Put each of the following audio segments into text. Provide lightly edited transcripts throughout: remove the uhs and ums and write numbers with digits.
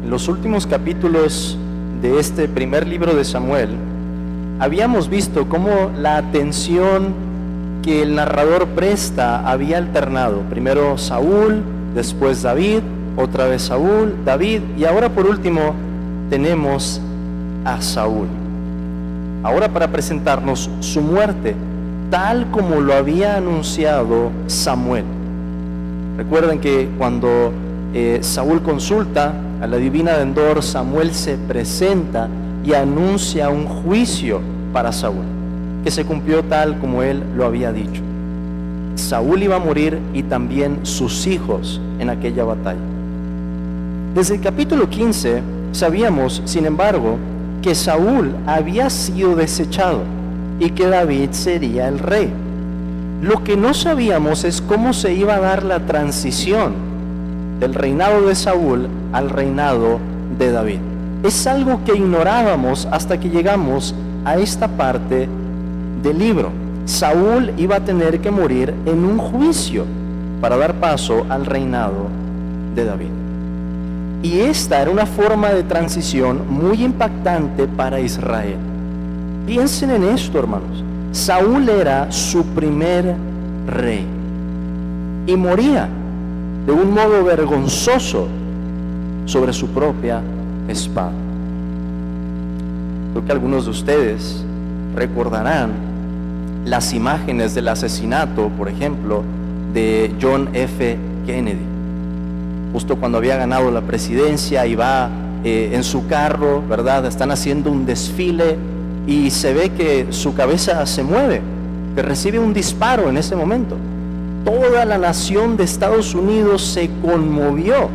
En los últimos capítulos de este primer libro de Samuel, habíamos visto cómo la atención que el narrador presta había alternado. Primero Saúl, después David, otra vez Saúl, David, y ahora por último tenemos a Saúl. Ahora para presentarnos su muerte, tal como lo había anunciado Samuel. Recuerden que cuando Saúl consulta a la divina de Endor, Samuel se presenta y anuncia un juicio para Saúl, que se cumplió tal como él lo había dicho. Saúl iba a morir y también sus hijos en aquella batalla. Desde el capítulo 15 sabíamos, sin embargo, que Saúl había sido desechado y que David sería el rey. Lo que no sabíamos es cómo se iba a dar la transición del reinado de Saúl al reinado de David. Es algo que ignorábamos hasta que llegamos a esta parte del libro. Saúl iba a tener que morir en un juicio para dar paso al reinado de David. Y esta era una forma de transición muy impactante para Israel. Piensen en esto, hermanos. Saúl era su primer rey y moría de un modo vergonzoso sobre su propia espada. Creo que algunos de ustedes recordarán las imágenes del asesinato, por ejemplo, de John F. Kennedy. Justo cuando había ganado la presidencia y va en su carro, ¿verdad? Están haciendo un desfile y se ve que su cabeza se mueve, que recibe un disparo en ese momento. Toda la nación de Estados Unidos se conmovió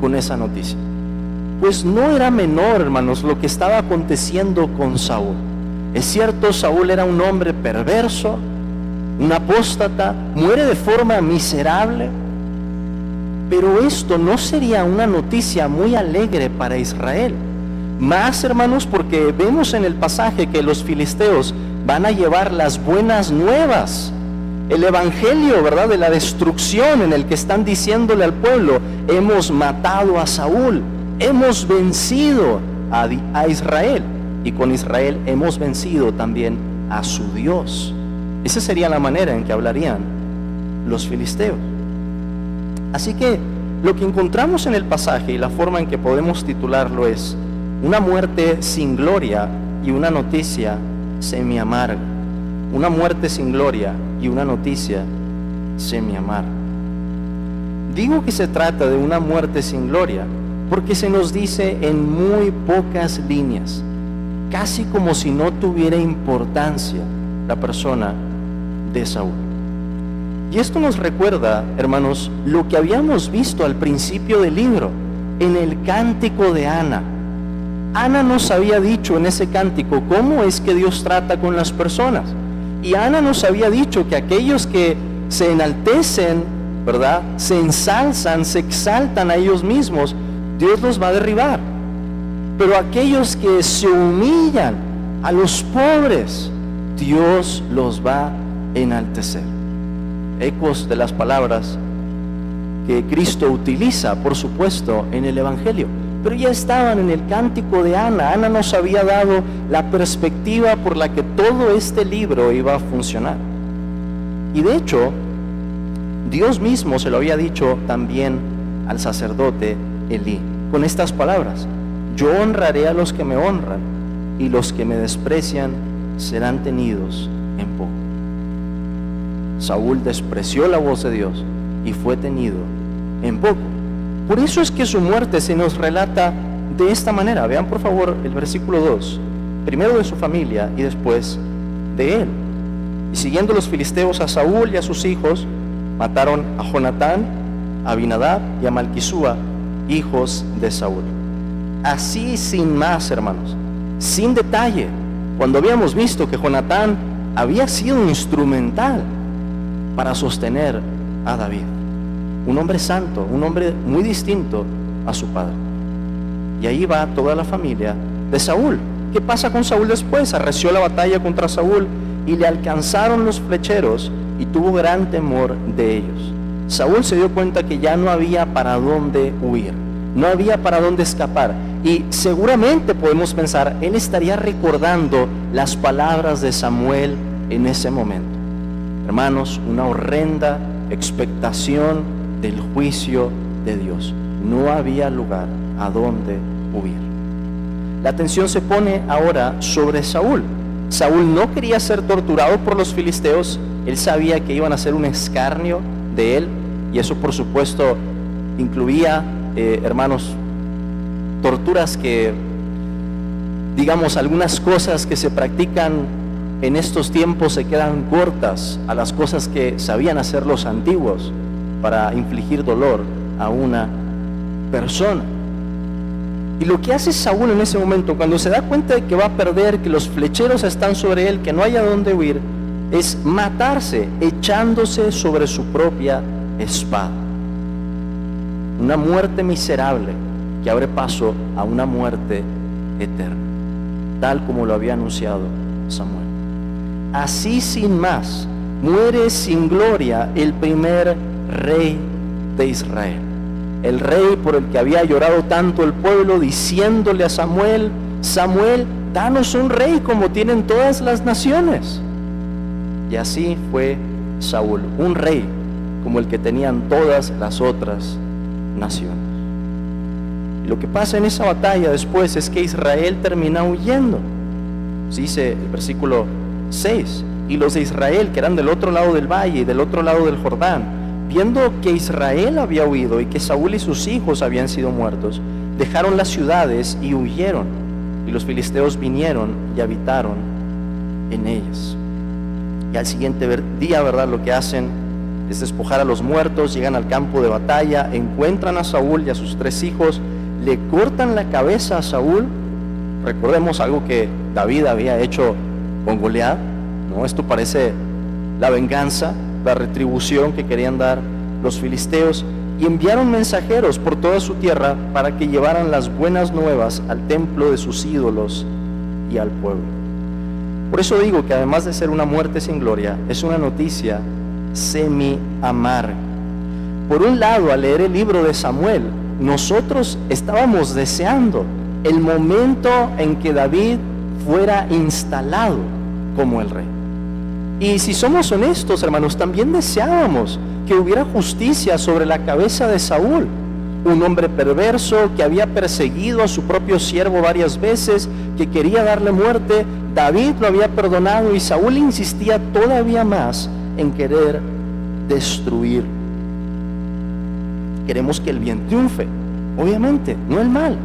con esa noticia. Pues no era menor, hermanos, lo que estaba aconteciendo con Saúl. Es cierto, Saúl era un hombre perverso, un apóstata, muere de forma miserable, pero esto no sería una noticia muy alegre para Israel. Más, hermanos, porque vemos en el pasaje que los filisteos van a llevar las buenas nuevas, el evangelio, ¿verdad?, de la destrucción, en el que están diciéndole al pueblo: hemos matado a Saúl, hemos vencido a Israel, y con Israel hemos vencido también a su Dios. Esa sería la manera en que hablarían los filisteos. Así que lo que encontramos en el pasaje y la forma en que podemos titularlo es una muerte sin gloria y una noticia semi-amarga. Una muerte sin gloria y una noticia semi-amarga. Digo que se trata de una muerte sin gloria porque se nos dice en muy pocas líneas, casi como si no tuviera importancia la persona de Saúl. Y esto nos recuerda, hermanos, lo que habíamos visto al principio del libro, en el cántico de Ana. Ana nos había dicho en ese cántico cómo es que Dios trata con las personas. Y Ana nos había dicho que aquellos que se enaltecen, ¿verdad?, se ensalzan, se exaltan a ellos mismos, Dios los va a derribar. Pero aquellos que se humillan a los pobres, Dios los va a enaltecer. Ecos de las palabras que Cristo utiliza, por supuesto, en el Evangelio, pero ya estaban en el cántico de Ana. Ana nos había dado la perspectiva por la que todo este libro iba a funcionar. Y de hecho, Dios mismo se lo había dicho también al sacerdote Elí, con estas palabras: yo honraré a los que me honran, y los que me desprecian serán tenidos en poco. Saúl despreció la voz de Dios y fue tenido en poco. Por eso es que su muerte se nos relata de esta manera. Vean por favor el versículo 2, primero de su familia y después de él. Y siguiendo los filisteos a Saúl y a sus hijos, mataron a Jonatán, a Abinadab y a Malquisúa, hijos de Saúl. Así, sin más, hermanos, sin detalle, cuando habíamos visto que Jonatán había sido instrumental para sostener a David, un hombre santo, un hombre muy distinto a su padre. Y ahí va toda la familia de Saúl. ¿Qué pasa con Saúl después? Arreció la batalla contra Saúl y le alcanzaron los flecheros y tuvo gran temor de ellos. Saúl se dio cuenta que ya no había para dónde huir. no había para dónde escapar. Y seguramente podemos pensar, él estaría recordando las palabras de Samuel en ese momento. Hermanos, una horrenda expectación del juicio de Dios. No había lugar a donde huir. La atención se pone ahora sobre Saúl. Saúl no quería ser torturado por los filisteos. Él sabía que iban a hacer un escarnio de él, y eso por supuesto incluía, hermanos, torturas que, digamos, algunas cosas que se practican en estos tiempos se quedan cortas a las cosas que sabían hacer los antiguos para infligir dolor a una persona. Y lo que hace Saúl en ese momento, cuando se da cuenta de que va a perder, que los flecheros están sobre él, que no hay a dónde huir, es matarse, echándose sobre su propia espada. Una muerte miserable que abre paso a una muerte eterna, tal como lo había anunciado Samuel. Así sin más, muere sin gloria el primer rey de Israel. El rey por el que había llorado tanto el pueblo, diciéndole a Samuel: Samuel, danos un rey como tienen todas las naciones. Y así fue Saúl, un rey como el que tenían todas las otras naciones. Y lo que pasa en esa batalla después es que Israel termina huyendo. Dice el versículo 6: y los de Israel, que eran del otro lado del valle y del otro lado del Jordán, viendo que Israel había huido y que Saúl y sus hijos habían sido muertos, dejaron las ciudades y huyeron, y los filisteos vinieron y habitaron en ellas. Y al siguiente día, ¿verdad?, lo que hacen es despojar a los muertos, llegan al campo de batalla, encuentran a Saúl y a sus 3 hijos, le cortan la cabeza a Saúl. Recordemos algo que David había hecho con Goliat, ¿no? Esto parece la venganza, la retribución que querían dar los filisteos, y enviaron mensajeros por toda su tierra para que llevaran las buenas nuevas al templo de sus ídolos y al pueblo. Por eso digo que además de ser una muerte sin gloria, es una noticia semi-amarga. Por un lado, al leer el libro de Samuel, nosotros estábamos deseando el momento en que David fuera instalado como el rey. Y si somos honestos, hermanos, también deseábamos que hubiera justicia sobre la cabeza de Saúl, un hombre perverso que había perseguido a su propio siervo varias veces, que quería darle muerte. David lo había perdonado y Saúl insistía todavía más en querer destruir. Queremos que el bien triunfe, obviamente, no el mal,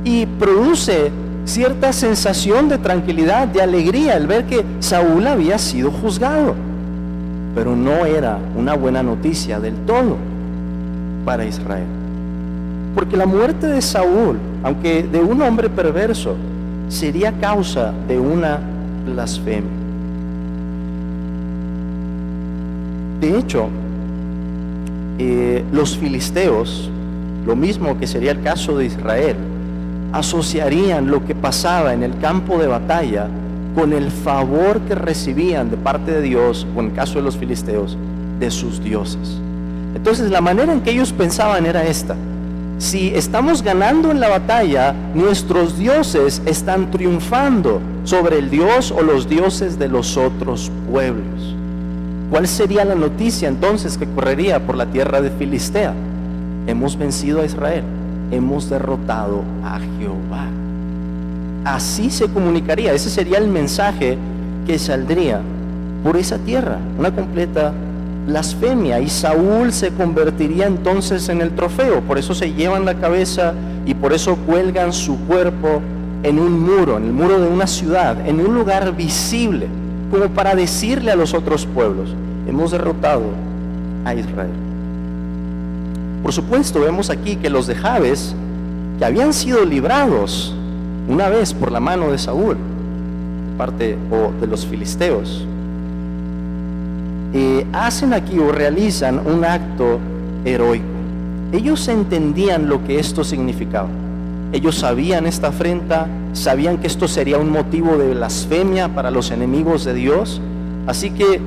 y produce cierta sensación de tranquilidad, de alegría, el ver que Saúl había sido juzgado. Pero no era una buena noticia del todo para Israel, porque la muerte de Saúl, aunque de un hombre perverso, sería causa de una blasfemia. De hecho, los filisteos, lo mismo que sería el caso de Israel, asociarían lo que pasaba en el campo de batalla con el favor que recibían de parte de Dios, o en el caso de los filisteos, de sus dioses. Entonces la manera en que ellos pensaban era esta: si estamos ganando en la batalla, nuestros dioses están triunfando sobre el Dios o los dioses de los otros pueblos. ¿Cuál sería la noticia entonces que correría por la tierra de Filistea? Hemos vencido a Israel, hemos derrotado a Jehová. Así se comunicaría, ese sería el mensaje que saldría por esa tierra, una completa blasfemia, y Saúl se convertiría entonces en el trofeo. Por eso se llevan la cabeza y por eso cuelgan su cuerpo en un muro, en el muro de una ciudad, en un lugar visible, como para decirle a los otros pueblos: hemos derrotado a Israel. Por supuesto, vemos aquí que los de Jabes, que habían sido librados una vez por la mano de Saúl, parte de los filisteos, hacen aquí o realizan un acto heroico. Ellos entendían lo que esto significaba. Ellos sabían esta afrenta, sabían que esto sería un motivo de blasfemia para los enemigos de Dios, así que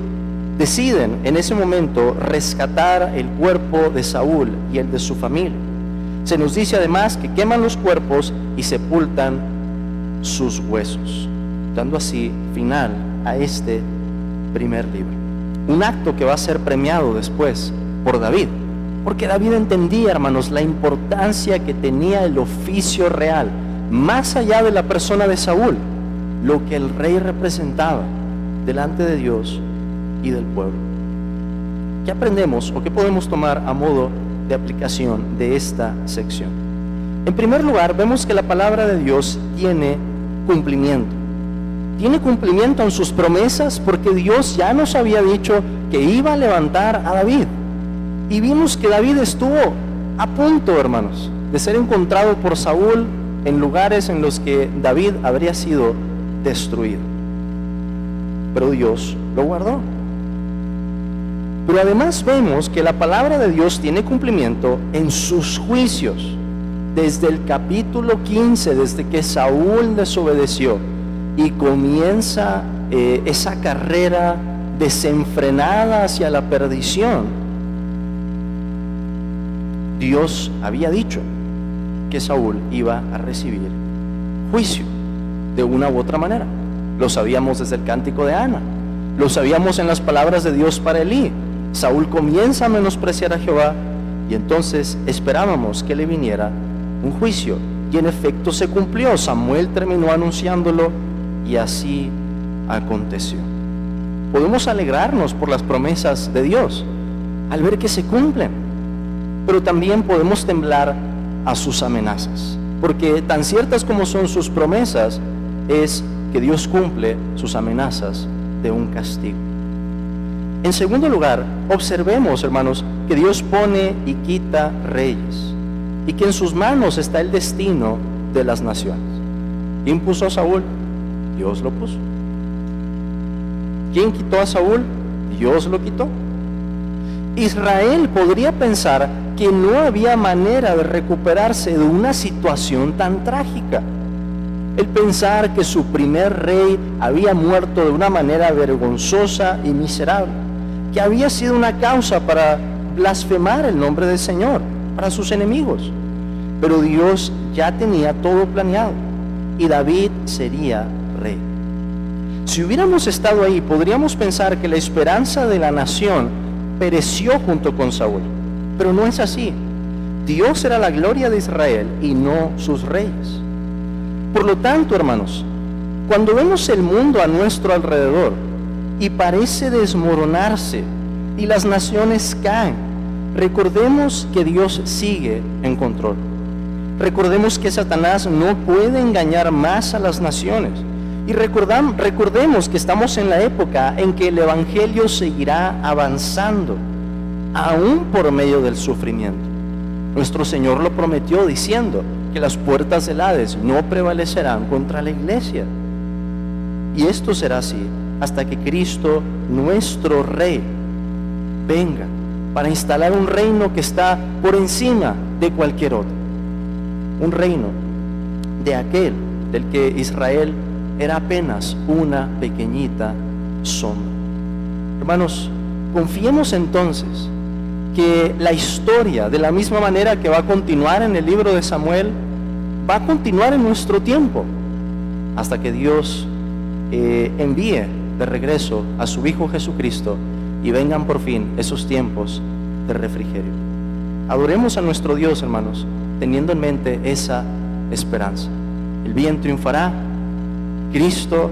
deciden en ese momento rescatar el cuerpo de Saúl y el de su familia. Se nos dice además que queman los cuerpos y sepultan sus huesos, dando así final a este primer libro. Un acto que va a ser premiado después por David, porque David entendía, hermanos, la importancia que tenía el oficio real, más allá de la persona de Saúl, lo que el rey representaba delante de Dios y del pueblo. ¿Qué aprendemos o qué podemos tomar a modo de aplicación de esta sección? En primer lugar, vemos que la palabra de Dios tiene cumplimiento. Tiene cumplimiento en sus promesas, porque Dios ya nos había dicho que iba a levantar a David. Y vimos que David estuvo a punto, hermanos, de ser encontrado por Saúl en lugares en los que David habría sido destruido. Pero Dios lo guardó. Pero además vemos que la palabra de Dios tiene cumplimiento en sus juicios. Desde el capítulo 15, desde que Saúl desobedeció y comienza esa carrera desenfrenada hacia la perdición, Dios había dicho que Saúl iba a recibir juicio de una u otra manera. Lo sabíamos desde el cántico de Ana, lo sabíamos en las palabras de Dios para Elí. Saúl comienza a menospreciar a Jehová y entonces esperábamos que le viniera un juicio, y en efecto se cumplió. Samuel terminó anunciándolo y así aconteció. Podemos alegrarnos por las promesas de Dios al ver que se cumplen, pero también podemos temblar a sus amenazas, porque tan ciertas como son sus promesas, es que Dios cumple sus amenazas de un castigo. En segundo lugar, observemos, hermanos, que Dios pone y quita reyes, y que en sus manos está el destino de las naciones. ¿Quién puso a Saúl? Dios lo puso. ¿Quién quitó a Saúl? Dios lo quitó. Israel podría pensar que no había manera de recuperarse de una situación tan trágica. El pensar que su primer rey había muerto de una manera vergonzosa y miserable, que había sido una causa para blasfemar el nombre del Señor para sus enemigos. Pero Dios ya tenía todo planeado y David sería rey. Si hubiéramos estado ahí, podríamos pensar que la esperanza de la nación pereció junto con Saúl, pero no es así. Dios era la gloria de Israel y no sus reyes. Por lo tanto, hermanos, cuando vemos el mundo a nuestro alrededor y parece desmoronarse y las naciones caen, recordemos que Dios sigue en control. Recordemos que Satanás no puede engañar más a las naciones. Y recordemos que estamos en la época en que el Evangelio seguirá avanzando, aún por medio del sufrimiento. Nuestro Señor lo prometió diciendo que las puertas del Hades no prevalecerán contra la iglesia. Y esto será así hasta que Cristo, nuestro Rey, venga para instalar un reino que está por encima de cualquier otro. Un reino de aquel del que Israel era apenas una pequeñita sombra. Hermanos, confiemos entonces que la historia, de la misma manera que va a continuar en el libro de Samuel, va a continuar en nuestro tiempo, hasta que Dios envíe de regreso a su Hijo Jesucristo y vengan por fin esos tiempos de refrigerio. Adoremos a nuestro Dios, hermanos, teniendo en mente esa esperanza. El bien triunfará, Cristo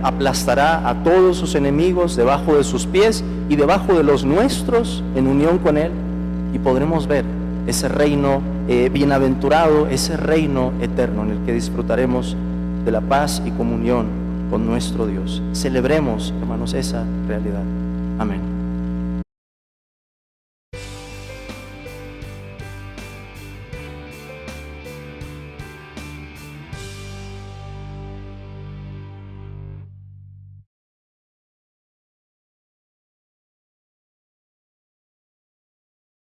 aplastará a todos sus enemigos debajo de sus pies y debajo de los nuestros, en unión con Él, y podremos ver ese reino bienaventurado, ese reino eterno en el que disfrutaremos de la paz y comunión con nuestro Dios. Celebremos, hermanos, esa realidad. Amén.